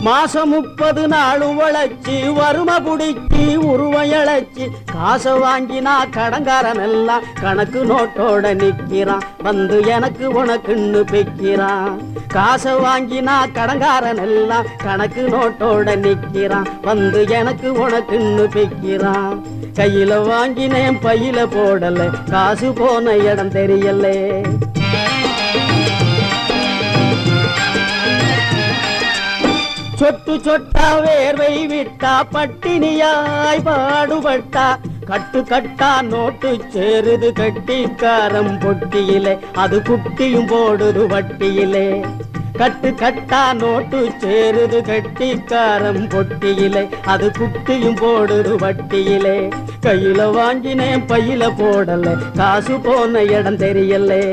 மாசம் 30 நாள் உழைச்சி வறுமை புடிச்சி உருவயழைச்சி காசை வாங்கினா கடங்காரன் எல்லாம் கணக்கு நோட்டோட நிக்கிறான். வந்து எனக்கு உனக்குன்னு பெக்கிறான். காசை வாங்கினா கடங்காரன் எல்லாம் கணக்கு நோட்டோட நிக்கிறான். வந்து எனக்கு உனக்குன்னு பெக்கிறான். கையில வாங்கினேன் பையில போடல, காசு போன இடம் தெரியல. சொட்டு சொட்டா வேர்வை விட்டா பட்டினியாய் பாடுபட்டா கட்டு கட்டா நோட்டு சேருது கட்டிக்காரம் பொட்டியிலே, அது குட்டியும் போடுது வட்டியிலே. கட்டு கட்டா நோட்டு சேருது கட்டிக்காரம் பொட்டியிலே, அது குட்டியும் போடுது வட்டியிலே. கையில வாங்கினேன் பையில போடல, காசு போன இடம் தெரியலே.